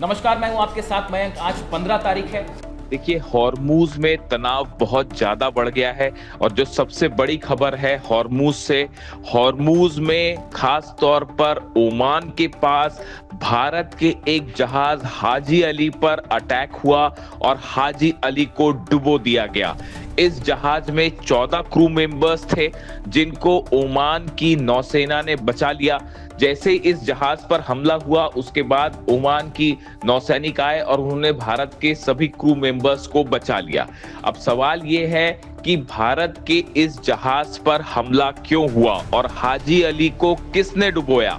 नमस्कार, मैं हूं आपके साथ मयंक। आज 15 तारीख है। देखिए, हॉर्मूज में तनाव बहुत ज्यादा बढ़ गया है और जो सबसे बड़ी खबर है हॉर्मूज से, हॉर्मूज में खास तौर पर ओमान के पास भारत के एक जहाज हाजी अली पर अटैक हुआ और हाजी अली को डुबो दिया गया। इस जहाज में 14 क्रू मेंबर्स थे जिनको ओमान की नौसेना ने बचा लिया। जैसे ही इस जहाज पर हमला हुआ उसके बाद ओमान की नौसैनिक आए और उन्होंने भारत के सभी क्रू मेंबर्स को बचा लिया। अब सवाल ये है कि भारत के इस जहाज पर हमला क्यों हुआ और हाजी अली को किसने डुबोया।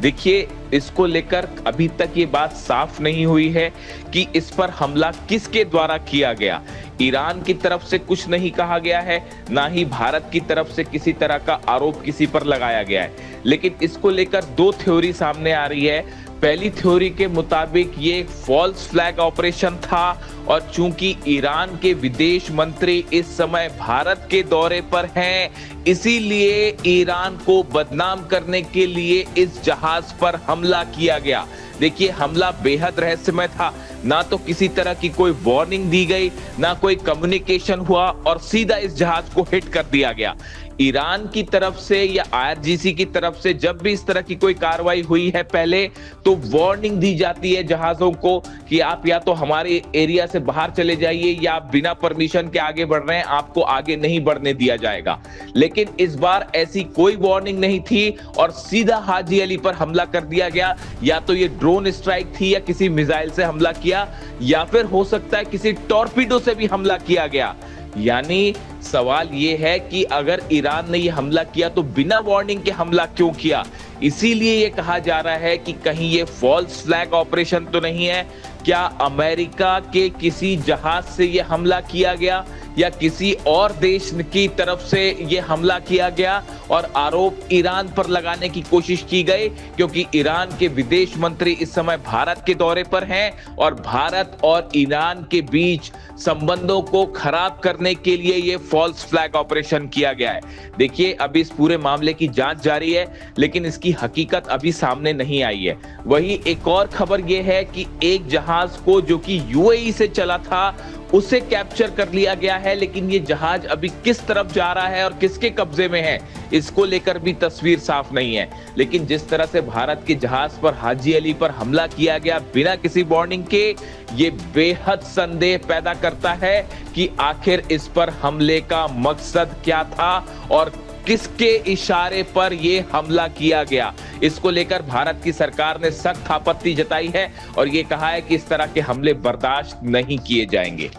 देखिए, इसको लेकर अभी तक ये बात साफ नहीं हुई है कि इस पर हमला किसके द्वारा किया गया। ईरान की तरफ से कुछ नहीं कहा गया है, ना ही भारत की तरफ से किसी तरह का आरोप किसी पर लगाया गया है। लेकिन इसको लेकर दो थ्योरी सामने आ रही है। पहली थ्योरी के मुताबिक ये फॉल्स फ्लैग ऑपरेशन था और चूंकि ईरान के विदेश मंत्री इस समय भारत के दौरे पर हैं, इसीलिए ईरान को बदनाम करने के लिए इस जहाज पर हमला किया गया। देखिए, हमला बेहद रहस्यमय था। ना तो किसी तरह की कोई वार्निंग दी गई, ना कोई कम्युनिकेशन हुआ और सीधा इस जहाज को हिट कर दिया गया। ईरान की तरफ से या आईआरजीसी की तरफ से जब भी इस तरह की कोई कार्रवाई हुई है पहले, तो वार्निंग दी जाती है जहाजों को कि आप या तो हमारे एरिया से बाहर चले जाइए या आप बिना परमिशन के आगे बढ़ रहे हैं, आपको आगे नहीं बढ़ने दिया जाएगा। लेकिन इस बार ऐसी कोई वार्निंग नहीं थी और सीधा हाजी अली पर हमला कर दिया गया। या तो ये ड्रोन स्ट्राइक थी या किसी मिसाइल से हमला किया, या फिर हो सकता है किसी टॉर्पीडो से भी हमला किया गया। यानी सवाल यह है कि अगर ईरान ने यह हमला किया तो बिना वार्निंग के हमला क्यों किया। इसीलिए यह कहा जा रहा है कि कहीं यह फॉल्स फ्लैग ऑपरेशन तो नहीं है। क्या अमेरिका के किसी जहाज से यह हमला किया गया या किसी और देश की तरफ से यह हमला किया गया और आरोप ईरान पर लगाने की कोशिश की गई, क्योंकि ईरान के विदेश मंत्री इस समय भारत के दौरे पर हैं और भारत और ईरान के बीच संबंधों को खराब करने के लिए यह फॉल्स फ्लैग ऑपरेशन किया गया है। देखिए, अभी इस पूरे मामले की जांच जारी है, लेकिन इसकी हकीकत अभी सामने नहीं आई है। वही एक और खबर यह है कि एक जहाज को जो कि यूएई से चला था उसे कैप्चर कर लिया गया है, लेकिन ये जहाज अभी किस तरफ जा रहा है और किसके कब्जे में है, इसको लेकर भी तस्वीर साफ नहीं है। लेकिन जिस तरह से भारत के जहाज पर हाजी अली पर हमला किया गया बिना किसी वार्निंग के, ये बेहद संदेह पैदा करता है कि आखिर इस पर हमले का मकसद क्या था और किसके इशारे पर यह हमला किया गया। इसको लेकर भारत की सरकार ने सख्त आपत्ति जताई है और यह कहा है कि इस तरह के हमले बर्दाश्त नहीं किए जाएंगे।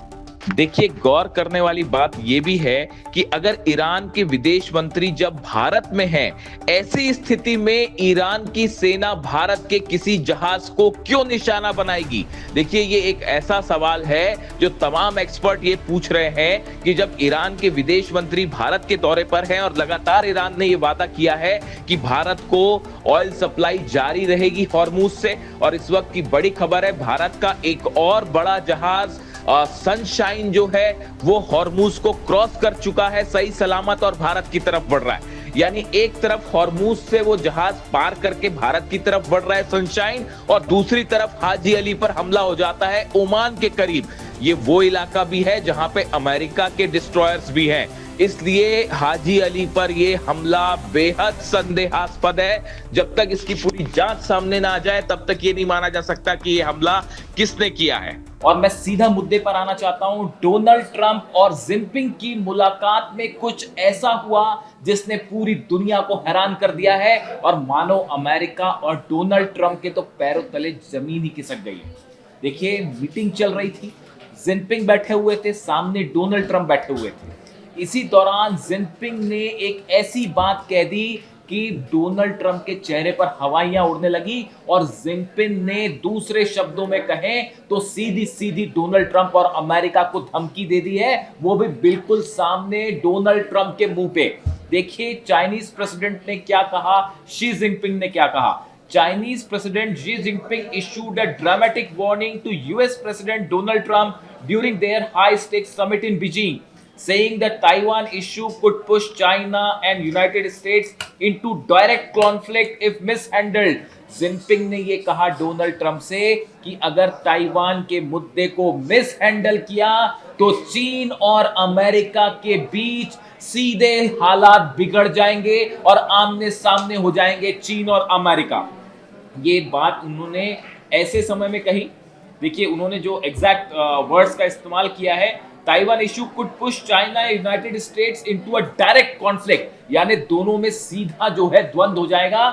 देखिए, गौर करने वाली बात यह भी है कि अगर ईरान के विदेश मंत्री जब भारत में हैं, ऐसी स्थिति में ईरान की सेना भारत के किसी जहाज को क्यों निशाना बनाएगी। देखिए, ये एक ऐसा सवाल है जो तमाम एक्सपर्ट ये पूछ रहे हैं कि जब ईरान के विदेश मंत्री भारत के दौरे पर हैं और लगातार ईरान ने यह वादा किया है कि भारत को ऑयल सप्लाई जारी रहेगी हॉर्मूज से, और इस वक्त की बड़ी खबर है भारत का एक और बड़ा जहाज सनशाइन जो है वो हॉर्मूज को क्रॉस कर चुका है सही सलामत और भारत की तरफ बढ़ रहा है। यानी एक तरफ हॉर्मूज से वो जहाज पार करके भारत की तरफ बढ़ रहा है सनशाइन, और दूसरी तरफ हाजी अली पर हमला हो जाता है ओमान के करीब। ये वो इलाका भी है जहां पे अमेरिका के डिस्ट्रॉयर्स भी हैं। इसलिए हाजी अली पर यह हमला बेहद संदेहास्पद है। जब तक इसकी पूरी जांच सामने ना आ जाए तब तक ये नहीं माना जा सकता कि यह हमला किसने किया है। और मैं सीधा मुद्दे पर आना चाहता हूं। डोनाल्ड ट्रंप और जिनपिंग की मुलाकात में कुछ ऐसा हुआ जिसने पूरी दुनिया को हैरान कर दिया है, और मानो अमेरिका और डोनाल्ड ट्रंप के तो पैरों तले जमीन ही खिसक गई है। देखिए, मीटिंग चल रही थी, जिनपिंग बैठे हुए थे, सामने डोनाल्ड ट्रंप बैठे हुए थे। इसी दौरान जिनपिंग ने एक ऐसी बात कह दी कि डोनाल्ड ट्रंप के चेहरे पर हवाइयां उड़ने लगी, और जिनपिंग ने दूसरे शब्दों में कहें तो सीधी सीधी डोनाल्ड ट्रंप और अमेरिका को धमकी दे दी है, वो भी बिल्कुल सामने डोनाल्ड ट्रंप के मुंह पे। देखिए, चाइनीज प्रेसिडेंट ने क्या कहा, शी जिनपिंग ने क्या कहा। Chinese President Xi Jinping issued a dramatic warning to US President Donald Trump during their high-stakes summit in Beijing, saying that Taiwan issue could push China and United States into direct conflict if mishandled. Jinping ने ये कहा Donald Trump से कि अगर Taiwan के मुद्दे को mishandle किया तो चीन और अमेरिका के बीच सीधे हालात बिगड़ जाएंगे और आमने सामने हो जाएंगे चीन और अमेरिका। ये बात उन्होंने ऐसे समय में कही, देखिए उन्होंने जो एग्जैक्ट वर्ड्स का इस्तेमाल किया है, Taiwan issue could push China United states into a direct conflict, यानी दोनों में सीधा जो है द्वंद हो जाएगा,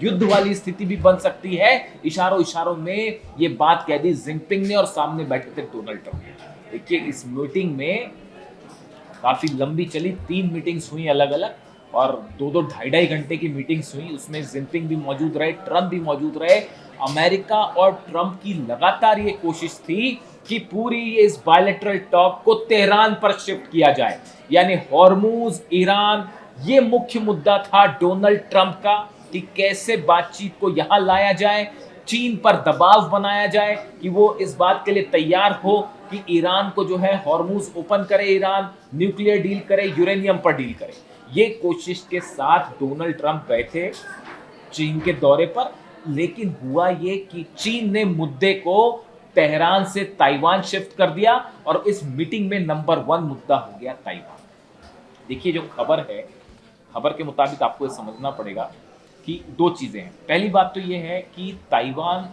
युद्ध वाली स्थिति भी बन सकती है। इशारों इशारों में ये बात कह दी जिनपिंग ने और सामने बैठे थे डोनाल्ड ट्रंप। देखिए इस मीटिंग में काफी लंबी चली, 3 मीटिंग्स हुई अलग अलग और 2-2 ढाई घंटे की मीटिंग्स हुई। उसमें जिनपिंग भी मौजूद रहे, ट्रंप भी मौजूद रहे। अमेरिका और ट्रंप की लगातार ये कोशिश थी कि पूरी इस बायलैटरल टॉक को तेहरान पर शिफ्ट किया जाए, यानी हॉर्मूज, ईरान, ये मुख्य मुद्दा था डोनाल्ड ट्रंप का कि कैसे बातचीत को यहां लाया जाए, चीन पर दबाव बनाया जाए कि वो इस बात के लिए तैयार हो कि ईरान को जो है हॉर्मूज ओपन करे, ईरान न्यूक्लियर डील करे, यूरेनियम पर डील करे। ये कोशिश के साथ डोनाल्ड ट्रंप गए थे चीन के दौरे पर, लेकिन हुआ ये कि चीन ने मुद्दे को तेहरान से ताइवान शिफ्ट कर दिया और इस मीटिंग में नंबर 1 मुद्दा हो गया ताइवान। देखिए जो खबर है, खबर के मुताबिक आपको ये समझना पड़ेगा कि 2 चीजें हैं। पहली बात तो ये है कि ताइवान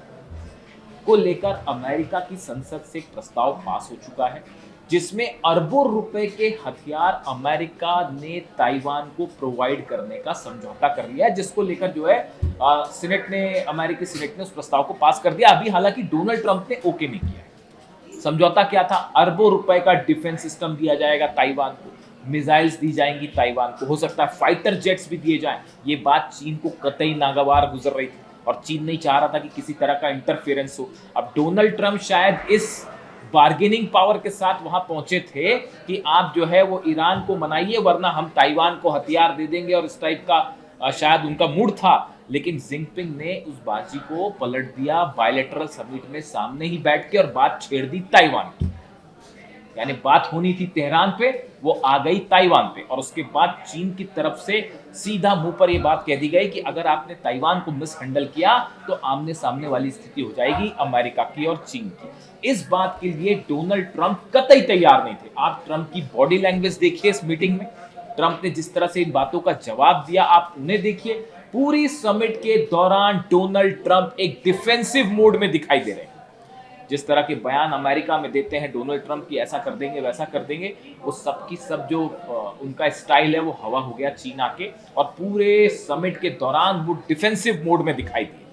को लेकर अमेरिका की संसद से एक प्रस्ताव पास हो चुका है जिसमें अरबों रुपए के हथियार अमेरिका ने ताइवान को प्रोवाइड करने का समझौता कर लिया है, जिसको लेकर जो है सीनेट ने, अमेरिकी सीनेट ने उस प्रस्ताव को पास कर दिया। अभी हालांकि डोनाल्ड ट्रंप ने ओके नहीं किया है। समझौता क्या था? अरबों रुपए का डिफेंस सिस्टम दिया जाएगा ताइवान को, मिसाइल्स दी जाएंगी ताइवान को, हो सकता है फाइटर जेट्स भी दिए जाएं। ये बात चीन को कतई नागवार गुजर रही थी और चीन नहीं चाह रहा था कि किसी तरह का इंटरफेरेंस हो। अब डोनाल्ड ट्रंप शायद इस बार्गेनिंग पावर के साथ वहां पहुंचे थे कि आप जो है वो ईरान को मनाइए वरना हम ताइवान को हथियार दे देंगे, और इस टाइप का शायद उनका मूड था। लेकिन जिनपिंग ने उस बाजी को पलट दिया, बायलैटरल समिट में सामने ही बैठ के और बात छेड़ दी ताइवान की, यानी बात होनी थी तेहरान पे, वो आ गई ताइवान पे। और उसके बाद चीन की तरफ से सीधा मुंह पर यह बात कह दी गई कि अगर आपने ताइवान को मिसहैंडल किया तो आमने सामने वाली स्थिति हो जाएगी अमेरिका की और चीन की। इस बात के लिए डोनाल्ड ट्रंप कतई तैयार नहीं थे। आप ट्रंप की बॉडी लैंग्वेज देखिए इस मीटिंग में, ट्रंप ने जिस तरह से इन बातों का जवाब दिया आप उन्हें देखिए। पूरी समिट के दौरान डोनाल्ड ट्रंप एक डिफेंसिव मोड में दिखाई दे रहे हैं। जिस तरह के बयान अमेरिका में देते हैं डोनाल्ड ट्रंप की, ऐसा कर देंगे वैसा कर देंगे, वो सब की सब जो उनका स्टाइल है वो हवा हो गया चीन आके, और पूरे समिट के दौरान वो डिफेंसिव मोड में दिखाई दिए।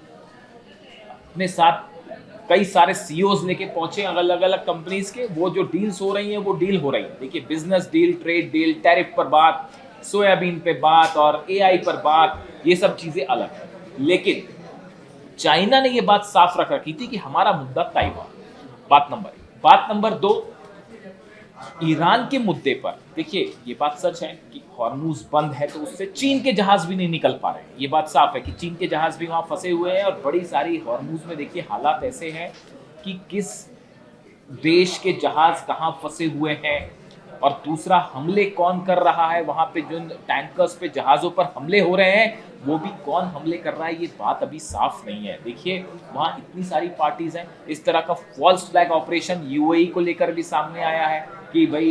अपने साथ कई सारे सीईओज लेके पहुंचे अलग अलग कंपनीज के, वो जो डील्स हो रही हैं वो डील हो रही है। देखिए business deal, trade deal, tariff पर बात, सोयाबीन पे बात और एआई पर बात, ये सब चीजें अलग है। लेकिन चाइना ने ये बात साफ रख रखी थी कि हमारा मुद्दा ताइवान, बात नंबर 1। बात नंबर 2, ईरान के मुद्दे पर देखिए ये बात सच है कि हॉर्मूज बंद है तो उससे चीन के जहाज भी नहीं निकल पा रहे हैं। ये बात साफ है कि चीन के जहाज भी वहां फंसे हुए हैं और बड़ी सारी हॉर्मूज में देखिए हालात ऐसे हैं कि किस देश के जहाज कहां फंसे हुए हैं और दूसरा हमले कौन कर रहा है, वहां पे जो टैंकर्स पे जहाजों पर हमले हो रहे हैं वो भी कौन हमले कर रहा है, ये बात अभी साफ नहीं है। देखिए वहां इतनी सारी पार्टीज हैं। इस तरह का फॉल्स फ्लैग ऑपरेशन यूएई को लेकर भी सामने आया है कि भाई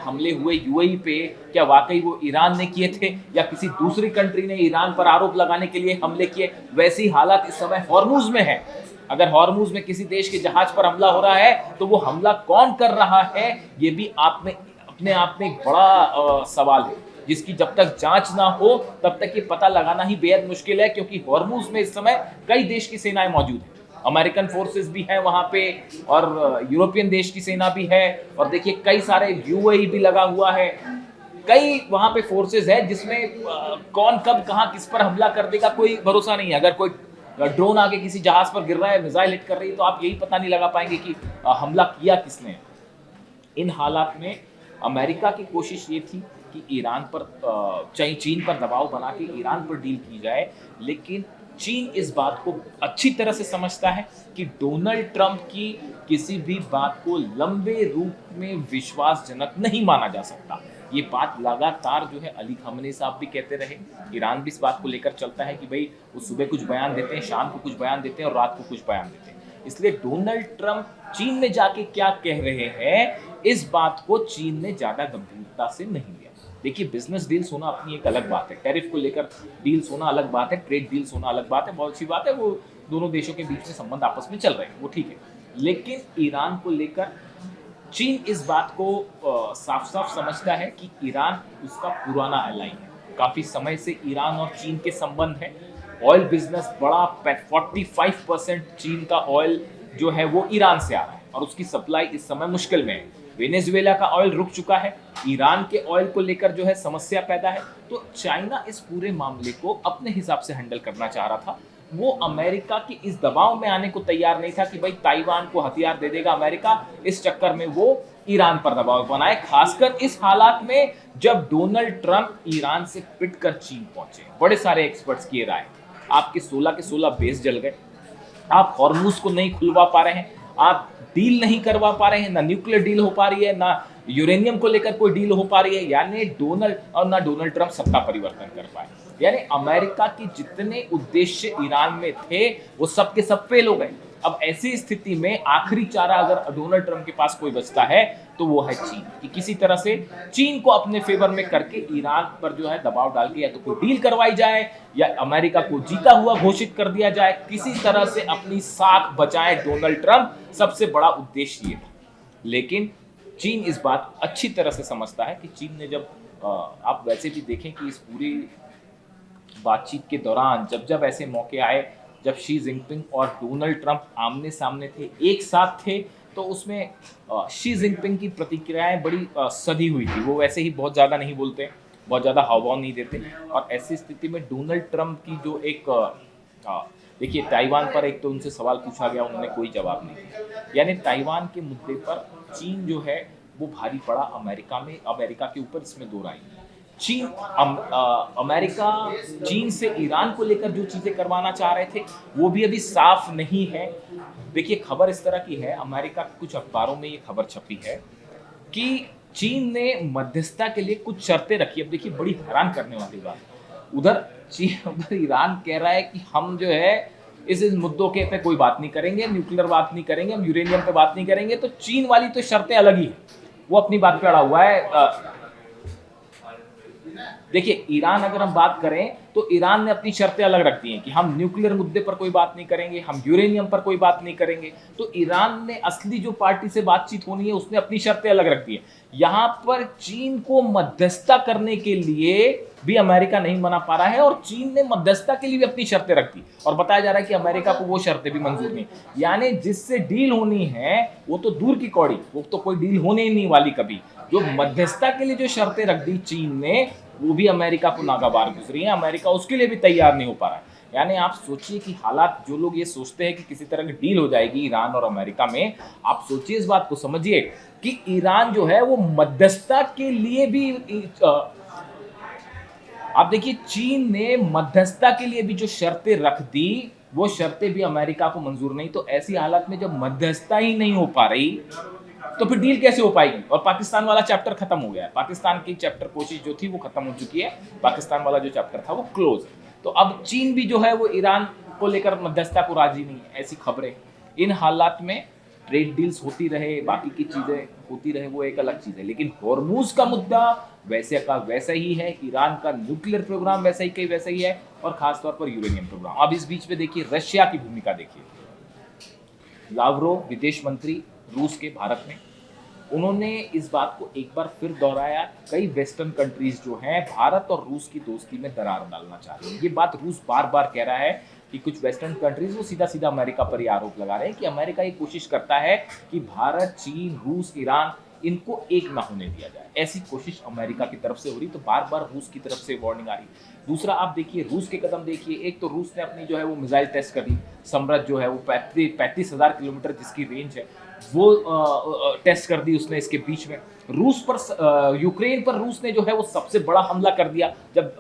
हमले हुए यूएई पे, क्या वाकई वो ईरान ने किए थे या किसी दूसरी कंट्री ने ईरान पर आरोप लगाने के लिए हमले किए। वैसी हालत इस समय हॉर्मूज में है। अगर हॉर्मूज में किसी देश के जहाज पर हमला हो रहा है तो वो हमला कौन कर रहा है, ये भी अपने आप में एक बड़ा सवाल है जिसकी जब तक जांच ना हो तब तक ये पता लगाना ही बेहद मुश्किल है, क्योंकि हॉर्मूज में इस समय कई देश की सेनाएं मौजूद हैं। अमेरिकन फोर्सेस भी हैं वहां पे और यूरोपियन देश की सेना भी है, और देखिए कई सारे यूएई भी लगा हुआ है। कई वहां पे फोर्सेस है जिसमें कौन कब कहां किस पर हमला कर देगा कोई भरोसा नहीं है। अगर कोई ड्रोन आके किसी जहाज पर गिर रहा है, मिसाइल हिट कर रही है, तो आप यही पता नहीं लगा पाएंगे कि हमला किया किसने। इन हालात में अमेरिका की कोशिश ये थी कि ईरान पर चीन पर दबाव बना के ईरान पर डील की जाए, लेकिन चीन इस बात को अच्छी तरह से समझता है कि डोनाल्ड ट्रंप की किसी भी बात को लंबे रूप में विश्वासजनक नहीं माना जा सकता। ये बात लगातार जो है अली खamenei साहब भी कहते रहे, ईरान भी इस बात को लेकर चलता है कि भाई वो सुबह कुछ बयान देते हैं, शाम को कुछ बयान देते हैं और रात को कुछ बयान देते हैं। इसलिए डोनाल्ड ट्रंप चीन में जाके क्या कह रहे हैं, इस बात को चीन ने ज्यादा गंभीरता से नहीं लिया। देखिए, बिजनेस डील्स होना अपनी एक अलग बात है, टैरिफ को लेकर डील्स होना अलग बात है, ट्रेड डील्स होना अलग बात है, बहुत अच्छी बात है, वो दोनों देशों के बीच में संबंध आपस में चल रहे हैं, वो ठीक है। लेकिन ईरान को लेकर चीन इस बात को साफ साफ समझता है कि ईरान उसका पुराना एलाई है। काफी समय से ईरान और चीन के संबंध है। ऑयल बिजनेस बड़ा 45% चीन का ऑयल जो है वो ईरान से आ रहा है और उसकी सप्लाई इस समय मुश्किल में है। वेनेजुएला का ऑयल रुक चुका है, ईरान के ऑयल को लेकर जो है समस्या पैदा है। तो चाइना इस पूरे मामले को अपने हिसाब से हैंडल करना चाह रहा था। वो अमेरिका की इस दबाव में आने को तैयार नहीं था कि भाई ताइवान को हथियार दे देगा अमेरिका, इस चक्कर में वो ईरान पर दबाव बनाए, खासकर इस हालात में जब डोनाल्ड ट्रंप ईरान से पिटकर चीन पहुंचे। बड़े सारे एक्सपर्ट्स की राय, आपके 16 के 16 बेस जल गए, आप हॉर्मूज को नहीं खुलवा पा रहे हैं, आप डील नहीं करवा पा रहे हैं, ना न्यूक्लियर डील हो पा रही है, ना यूरेनियम को लेकर कोई डील हो पा रही है, यानी डोनाल्ड ट्रंप सत्ता परिवर्तन कर पाए। यानी अमेरिका के जितने उद्देश्य ईरान में थे वो सब के सब फेल हो गए। अब ऐसी स्थिति में आखिरी चारा अगर डोनाल्ड ट्रंप के पास कोई बचता है तो वो है चीन, कि किसी तरह से चीन को अपने फेवर में करके ईरान पर जो है दबाव डाल के या तो कोई डील करवाई जाए या अमेरिका को जीता हुआ घोषित कर दिया जाए, किसी तरह से अपनी साख बचाए डोनाल्ड ट्रंप, सबसे बड़ा उद्देश्य ये था। लेकिन चीन इस बात अच्छी तरह से समझता है कि चीन ने जब आप वैसे भी देखें कि इस पूरी बातचीत के दौरान जब जब ऐसे मौके आए, जब शी जिनपिंग और डोनाल्ड ट्रंप आमने सामने थे, एक साथ थे, तो उसमें शी जिनपिंग की प्रतिक्रियाएं बड़ी सधी हुई थी। वो वैसे ही बहुत ज़्यादा नहीं बोलते, बहुत ज़्यादा हावभाव नहीं देते, और ऐसी स्थिति में डोनाल्ड ट्रंप की जो एक देखिए, ताइवान पर एक तो उनसे सवाल पूछा गया, उन्होंने कोई जवाब नहीं दिया। यानी ताइवान के मुद्दे पर चीन जो है वो भारी पड़ा अमेरिका के ऊपर, इसमें दो राय नहीं। अमेरिका चीन से ईरान को लेकर जो चीजें करवाना चाह रहे थे वो भी अभी साफ नहीं है। देखिए, खबर इस तरह की है, अमेरिका के कुछ अखबारों में ये खबर छपी है कि चीन ने मध्यस्थता के लिए कुछ शर्तें रखी। अब देखिए, बड़ी हैरान करने वाली बात, उधर ईरान कह रहा है कि हम जो है इस मुद्दों के पे कोई बात नहीं करेंगे, न्यूक्लियर बात नहीं करेंगे, हम यूरेनियम पे बात नहीं करेंगे। तो चीन वाली तो शर्तें अलग ही है, वो अपनी बात पे अड़ा हुआ है। देखिए, ईरान अगर हम बात करें तो ईरान ने अपनी शर्तें अलग रख दी हैं कि हम न्यूक्लियर मुद्दे पर कोई बात नहीं करेंगे, हम यूरेनियम पर कोई बात नहीं करेंगे। तो ईरान ने असली जो पार्टी से बातचीत होनी है उसने अपनी शर्तें अलग रख दी है। यहाँ पर चीन को मध्यस्थता करने के लिए भी अमेरिका नहीं मना पा रहा है और चीन ने मध्यस्थता के लिए भी अपनी शर्तें रख दी, और बताया जा रहा है कि अमेरिका को वो शर्तें भी मंजूर नहीं। यानी जिससे डील होनी है वो तो दूर की कौड़ी, वो तो कोई डील होने ही नहीं वाली कभी। जो मध्यस्थता के लिए जो शर्तें रख दी चीन ने, वो भी अमेरिका को नागवार गुजरी है, अमेरिका उसके लिए भी तैयार नहीं हो पा रहा है। यानी आप सोचिए कि हालात, जो लोग ये सोचते हैं कि किसी तरह की डील हो जाएगी ईरान और अमेरिका में, आप सोचिए, इस बात को समझिए कि ईरान जो है वो मध्यस्थता के लिए भी आप देखिए, चीन ने मध्यस्थता के लिए भी जो शर्तें रख दी वो शर्तें भी अमेरिका को मंजूर नहीं। तो ऐसी हालत में जब मध्यस्थता ही नहीं हो पा रही तो फिर डील कैसे हो पाएगी। और पाकिस्तान वाला चैप्टर खत्म हो गया है, पाकिस्तान की चैप्टर कोशिश जो थी वो खत्म हो चुकी है, पाकिस्तान वाला जो चैप्टर था वो क्लोज है। तो अब चीन भी जो है वो ईरान को लेकर मध्यस्थता को राजी नहीं है, ऐसी खबरें। इन हालात में ट्रेड डील्स होती रहे, बाकी की चीजें होती रहे, वो एक अलग चीज है। लेकिन हॉर्मूज का मुद्दा वैसे का वैसा ही है, ईरान का न्यूक्लियर प्रोग्राम वैसा ही वैसा ही है, और खासतौर पर यूरेनियम प्रोग्राम। अब इस बीच में देखिए रशिया की भूमिका देखिए। लावरोव विदेश मंत्री रूस के भारत में, उन्होंने इस बात को एक बार फिर दोहराया, कई वेस्टर्न कंट्रीज जो हैं भारत और रूस की दोस्ती में दरार डालना चाह रही है। ये बात रूस बार बार कह रहा है कि कुछ वेस्टर्न कंट्रीज वो सीधा सीधा अमेरिका पर ही आरोप लगा रहे हैं कि अमेरिका ये कोशिश करता है कि भारत, चीन, रूस, ईरान इनको एक ना होने दिया जाए, ऐसी कोशिश अमेरिका की तरफ से हो रही। तो बार बार रूस की तरफ से वार्निंग आ रही। दूसरा आप देखिए रूस के कदम देखिए, एक तो रूस ने अपनी जो है वो मिसाइल टेस्ट कर ली, समृद्ध जो है वो 35,000 किलोमीटर जिसकी रेंज है वो टेस्ट कर दी उसने। इसके बीच में रूस पर यूक्रेन पर रूस ने जो है वो सबसे बड़ा हमला कर दिया जब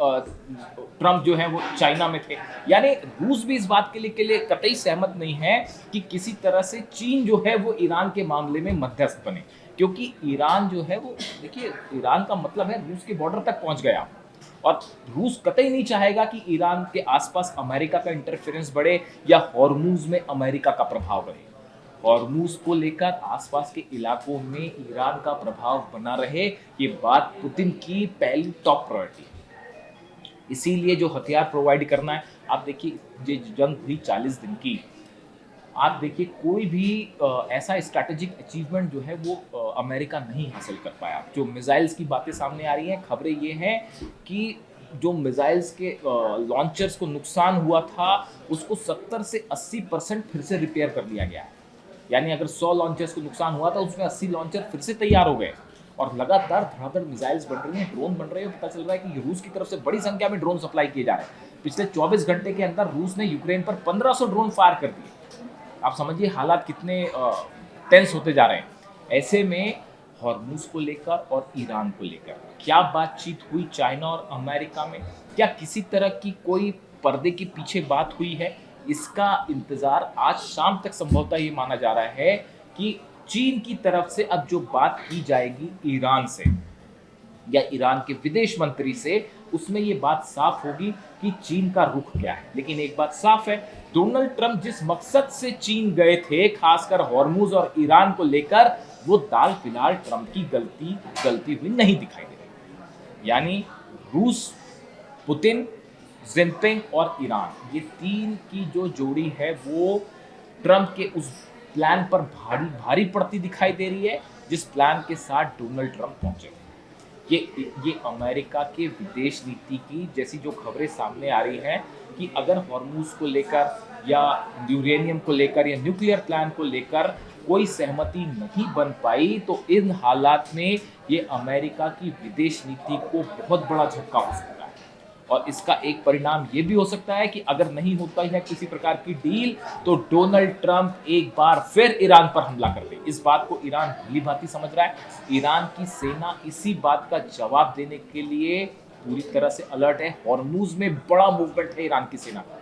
ट्रम्प जो है वो चाइना में थे। यानी रूस भी इस बात के लिए कतई सहमत नहीं है कि किसी तरह से चीन जो है वो ईरान के मामले में मध्यस्थ बने, क्योंकि ईरान जो है वो देखिए ईरान का मतलब है रूस के बॉर्डर तक पहुंच गया, और रूस कतई नहीं चाहेगा कि ईरान के आसपास अमेरिका का इंटरफेरेंस बढ़े या हॉर्मूज में अमेरिका का प्रभाव बढ़े। हॉर्मूज को लेकर आसपास के इलाकों में ईरान का प्रभाव बना रहे, ये बात पुतिन की पहली टॉप प्रायोरिटी है। इसीलिए जो हथियार प्रोवाइड करना है, आप देखिए ये जंग हुई 40 दिन की, आप देखिए कोई भी ऐसा स्ट्रैटेजिक अचीवमेंट जो है वो अमेरिका नहीं हासिल कर पाया। जो मिसाइल्स की बातें सामने आ रही हैं, खबरें ये हैं कि जो मिसाइल्स के लॉन्चर्स को नुकसान हुआ था उसको 70 से 80% फिर से रिपेयर कर दिया गया है। यानी अगर 100 लॉन्चर्स को नुकसान हुआ था उसमें 80 लॉन्चर फिर से तैयार हो गए, और लगातार धड़ाधड़ मिसाइल्स बन रही हैं, ड्रोन बन रहे हैं। पता चल रहा है कि रूस की तरफ से बड़ी संख्या में ड्रोन सप्लाई किए जा रहे हैं। पिछले 24 घंटे के अंदर रूस ने यूक्रेन पर 1500 ड्रोन फायर कर दिए। आप समझिए हालात कितने टेंस होते जा रहे हैं। ऐसे में हॉर्मूज को लेकर और ईरान को लेकर क्या बातचीत हुई चाइना और अमेरिका में, क्या किसी तरह की कोई पर्दे के पीछे बात हुई है, इसका इंतजार आज शाम तक संभवतः ये माना जा रहा है कि चीन की तरफ से अब जो बात की जाएगी ईरान से या ईरान के विदेश मंत्री से, उसमें ये बात साफ होगी कि चीन का रुख क्या है। लेकिन एक बात साफ है, डोनाल्ड ट्रंप जिस मकसद से चीन गए थे, खासकर हॉर्मूज और ईरान को लेकर, वो दाल फिलहाल ट्रंप की गलती हुई नहीं दिखाई दे रही। यानी रूस, पुतिन, जिनपिंग और ईरान, ये तीन की जो जोड़ी है वो ट्रंप के उस प्लान पर भारी पड़ती दिखाई दे रही है जिस प्लान के साथ डोनाल्ड ट्रंप पहुंचे। ये अमेरिका के विदेश नीति की जैसी जो खबरें सामने आ रही हैं कि अगर हॉर्मूज को लेकर या यूरेनियम को लेकर या न्यूक्लियर प्लान को लेकर कोई सहमति नहीं बन पाई, तो इन हालात में ये अमेरिका की विदेश नीति को बहुत बड़ा झटका हो सकता है। और इसका एक परिणाम ये भी हो सकता है कि अगर नहीं होता है किसी प्रकार की डील, तो डोनाल्ड ट्रंप एक बार फिर ईरान पर हमला कर दे। इस बात को ईरान भली भांति समझ रहा है। ईरान की सेना इसी बात का जवाब देने के लिए पूरी तरह से अलर्ट है। हॉर्मूज में बड़ा मूवमेंट है ईरान की सेना का,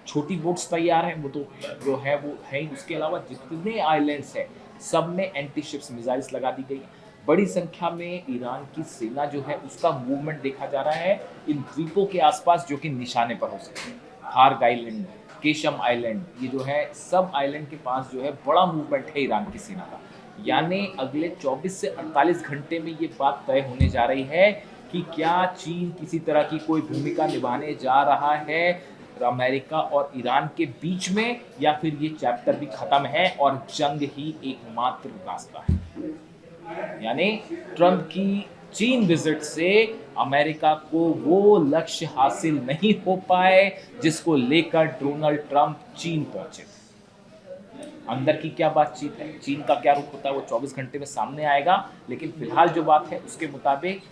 छोटी बोट्स तैयार हैं, वो तो जो है वो है। उसके अलावा जितने आइलैंड्स हैं सब में एंटी शिप्स मिसाइल्स लगा दी गई। बड़ी संख्या में ईरान की सेना जो है उसका मूवमेंट देखा जा रहा है इन द्वीपों के आसपास जो कि निशाने पर हो सकते हैं। हार्ग आइलैंड, केशम आइलैंड, ये जो है सब आइलैंड के पास जो है बड़ा मूवमेंट है ईरान की सेना का। यानी अगले 24 से 48 घंटे में ये बात तय होने जा रही है कि क्या चीन किसी तरह की कोई भूमिका निभाने जा रहा है अमेरिका और ईरान के बीच में, या फिर ये चैप्टर भी खत्म है और जंग ही एकमात्र रास्ता है। यानी ट्रंप की चीन विजिट से अमेरिका को वो लक्ष्य हासिल नहीं हो पाए जिसको लेकर डोनाल्ड ट्रंप चीन पहुंचे। अंदर की क्या बातचीत है, चीन का क्या रुख होता है, वो 24 घंटे में सामने आएगा। लेकिन फिलहाल जो बात है उसके मुताबिक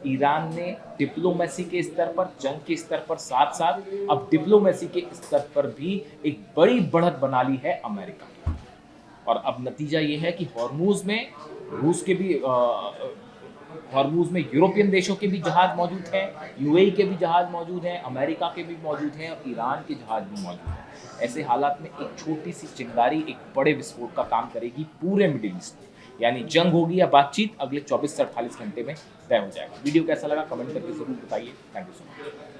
ईरान ने डिप्लोमेसी के स्तर पर, जंग के स्तर पर, साथ साथ अब डिप्लोमेसी के स्तर पर भी एक बड़ी बढ़त बना ली है अमेरिका की। और अब नतीजा ये है कि हॉर्मूज में रूस के भी हॉर्मूज में यूरोपियन देशों के भी जहाज मौजूद हैं, यूएई के भी जहाज मौजूद हैं, अमेरिका के भी मौजूद हैं और ईरान के जहाज भी मौजूद हैं। ऐसे हालात में एक छोटी सी चिंगारी एक बड़े विस्फोट का काम करेगी पूरे मिडिल ईस्ट में। यानी जंग होगी या बातचीत अगले 24 से 48 घंटे में तय हो जाएगा। वीडियो कैसा लगा कमेंट करके जरूर बताइए। Thank you so much.